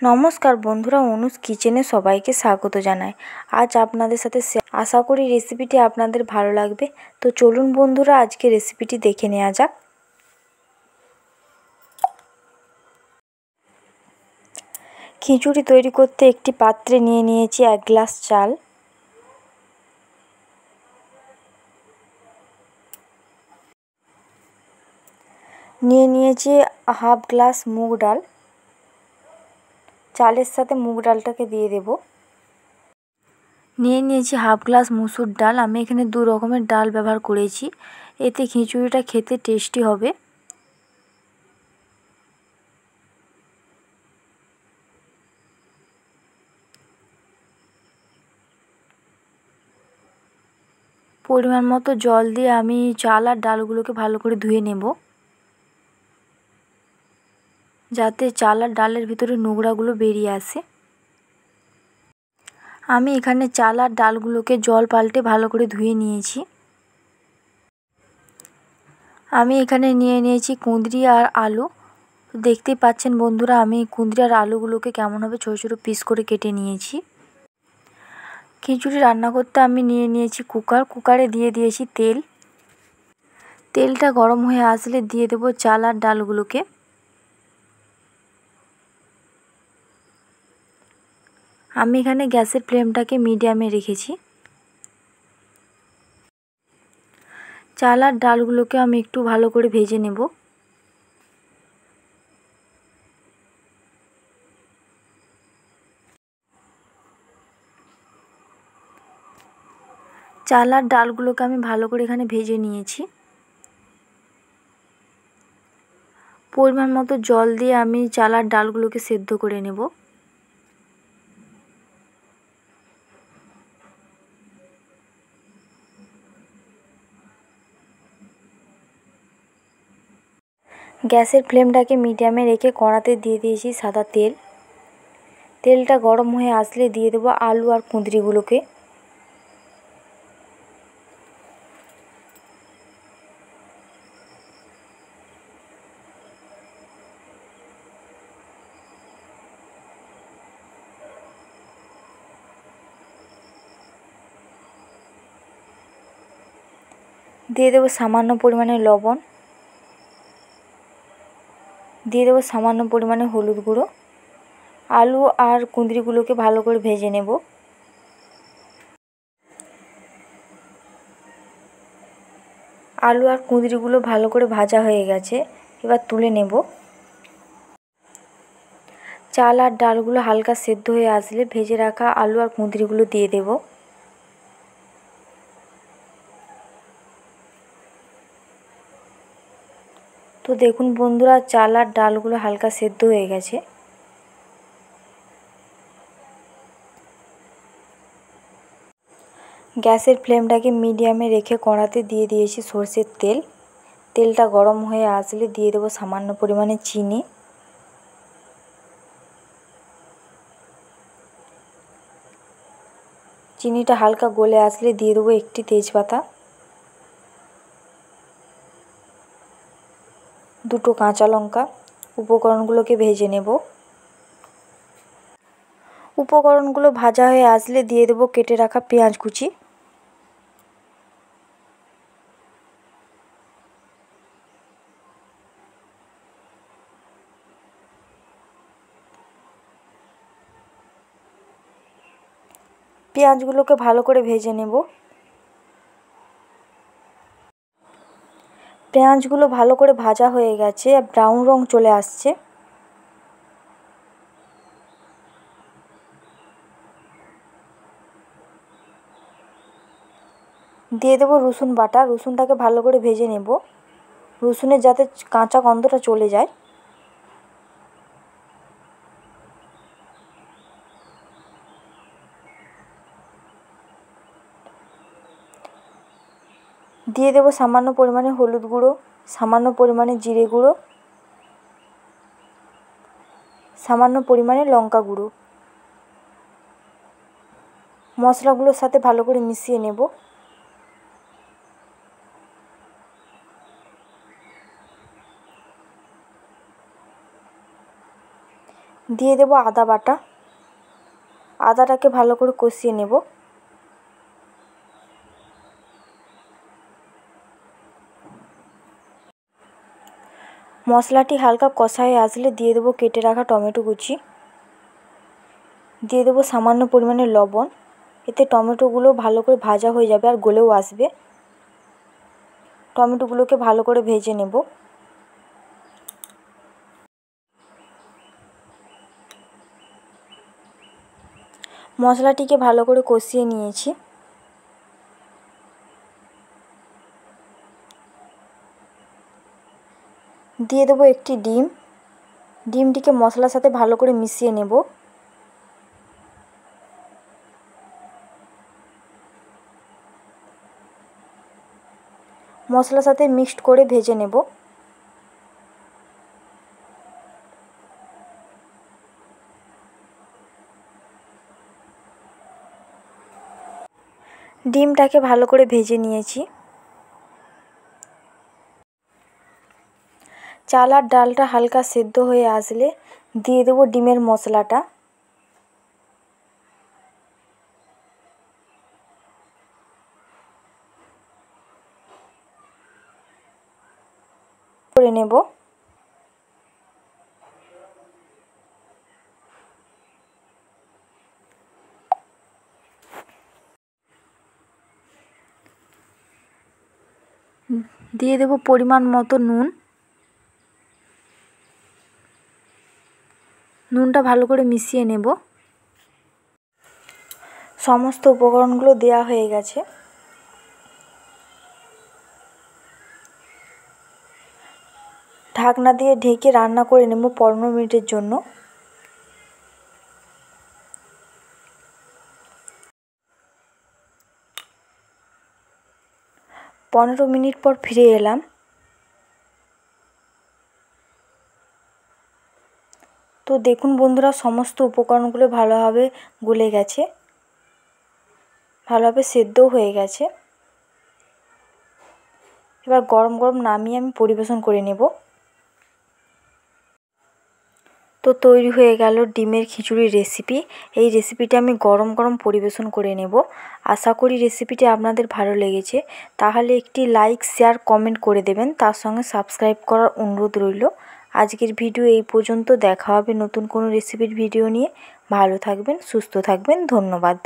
নমস্কার বন্ধুরা, অনুজ কিচেনে সবাইকে স্বাগত জানাই। আজ আপনাদের সাথে আশা করি রেসিপিটি আপনাদের ভালো লাগবে। তো চলুন বন্ধুরা, আজকে রেসিপিটি দেখে নেওয়া যাক। খিচুড়ি তৈরি করতে একটি পাত্রে নিয়ে নিয়েছি 1 গ্লাস চাল, নিয়ে নিয়েছি হাফ গ্লাস মুগ ডাল। চালের সাথে মুগ ডালটাকে দিয়ে দেব। নিয়ে নিয়েছি হাফ গ্লাস মুসুর ডাল। আমি এখানে 2 রকমের ডাল ব্যবহার করেছি, এতে খিচুড়িটা খেতে টেস্টি হবে। পরিমাণ মতো জল দিয়ে আমি চাল আর ডালগুলোকে ভালো করে ধুয়ে নেব, যাতে চাল আর ডালের ভিতরে নোংরাগুলো বেরিয়ে আসে। আমি এখানে চাল আর ডালগুলোকে জল পাল্টে ভালো করে ধুয়ে নিয়েছি। আমি এখানে নিয়ে নিয়েছি কুঁদরি আর আলু। দেখতেই পাচ্ছেন বন্ধুরা, আমি কুঁদরি আর আলুগুলোকে কেমনভাবে ছোটো ছোটো পিস করে কেটে নিয়েছি। খিচুড়ি রান্না করতে আমি নিয়ে নিয়েছি কুকারে দিয়ে দিয়েছি তেল। তেলটা গরম হয়ে আসলে দিয়ে দেব চাল আর ডালগুলোকে। আমি এখানে গ্যাসের ফ্লেমটাকে মিডিয়ামে রেখেছি। চাল আর ডালগুলোকে আমি একটু ভালো করে ভেজে নেব। চাল আর ডালগুলোকে আমি ভালো করে এখানে ভেজে নিয়েছি। পরিমাণ মতো জল দিয়ে আমি চাল আর ডালগুলোকে সেদ্ধ করে নেব। গ্যাসের ফ্লেমটাকে মিডিয়ামে রেখে কড়াতে দিয়ে দিয়েছি সাদা তেল। তেলটা গরম হয়ে আসলে দিয়ে দেবো আলু আর কুঁদরিগুলোকে। দিয়ে দেবো সামান্য পরিমাণে লবণ, দিয়ে দেবো সামান্য পরিমাণে হলুদ গুঁড়ো। আলু আর কুঁদরিগুলোকে ভালো করে ভেজে নেব। আলু আর কুঁদরিগুলো ভালো করে ভাজা হয়ে গেছে, এবার তুলে নেব। চাল আর ডালগুলো হালকা সেদ্ধ হয়ে আসলে ভেজে রাখা আলু আর কুঁদরিগুলো দিয়ে দেব। তো দেখুন বন্ধুরা, চাল আর ডালগুলো হালকা সেদ্ধ হয়ে গেছে। গ্যাসের ফ্লেমটাকে মিডিয়ামে রেখে কড়াতে দিয়ে দিয়েছি সরষের তেল। তেলটা গরম হয়ে আসলে দিয়ে দেবো সামান্য পরিমাণে চিনি। চিনিটা হালকা গলে আসলে দিয়ে দেবো একটি তেজপাতা, 2টো কাঁচা লঙ্কা। উপকরণগুলোকে ভেজে নেব। উপকরণগুলো ভাজা হয়ে আসলে দিয়ে দেবো কেটে রাখা পেঁয়াজ কুচি। পেঁয়াজগুলোকে ভালো করে ভেজে নেব। পেঁয়াজগুলো ভালো করে ভাজা হয়ে গেছে, ব্রাউন রং চলে আসছে। দিয়ে দেবো রসুন বাটা। রসুনটাকে ভালো করে ভেজে নেব, রসুনের যাতে কাঁচা গন্ধটা চলে যায়। দিয়ে দেবো সামান্য পরিমাণে হলুদ গুঁড়ো, সামান্য পরিমাণে জিরে গুঁড়ো, সামান্য পরিমাণে লঙ্কা গুঁড়ো। মশলাগুলোর সাথে ভালো করে মিশিয়ে নেব। দিয়ে দেব আদা বাটা। আদাটাকে ভালো করে কষিয়ে নেব। মশলাটি হালকা কষা হয়ে আসলে দিয়ে দেব কেটে রাখা টমেটো কুচি। দিয়ে দেব সামান্য পরিমাণে লবণ। এতে টমেটোগুলো ভালো করে ভাজা হয়ে যাবে আর গলেও আসবে। টমেটোগুলোকে ভালো করে ভেজে নেব। মশলাটিকে ভালো করে কষিয়ে নিয়েছি। দিয়ে দেবো একটি ডিম। ডিমটিকে মশলার সাথে ভালো করে মিশিয়ে নেব। মশলার সাথে মিক্সড করে ভেজে নেব। ডিমটাকে ভালো করে ভেজে নিয়েছি। চাল আর ডালটা হালকা সেদ্ধ হয়ে আসলে দিয়ে দেবো ডিমের মশলাটা। করে নেব। দিয়ে দেব পরিমাণ মতো নুন। নুনটা ভালো করে মিশিয়ে নেব। সমস্ত উপকরণগুলো দেওয়া হয়ে গেছে। ঢাকনা দিয়ে ঢেকে রান্না করে নেব 15 মিনিটের জন্য। 15 মিনিট পর ফিরে এলাম। তো দেখুন বন্ধুরা, সমস্ত উপকরণগুলো ভালোভাবে গলে গেছে, ভালোভাবে সেদ্ধও হয়ে গেছে। এবার গরম গরম নামিয়ে আমি পরিবেশন করে নেব। তো তৈরি হয়ে গেল ডিমের খিচুড়ির রেসিপি। এই রেসিপিটা আমি গরম গরম পরিবেশন করে নেব। আশা করি রেসিপিটি আপনাদের ভালো লেগেছে। তাহলে একটি লাইক, শেয়ার, কমেন্ট করে দেবেন। তার সঙ্গে সাবস্ক্রাইব করার অনুরোধ রইল। আজকের ভিডিও এই পর্যন্ত। দেখা হবে নতুন কোনো রেসিপির ভিডিও নিয়ে। ভালো থাকবেন, সুস্থ থাকবেন। ধন্যবাদ।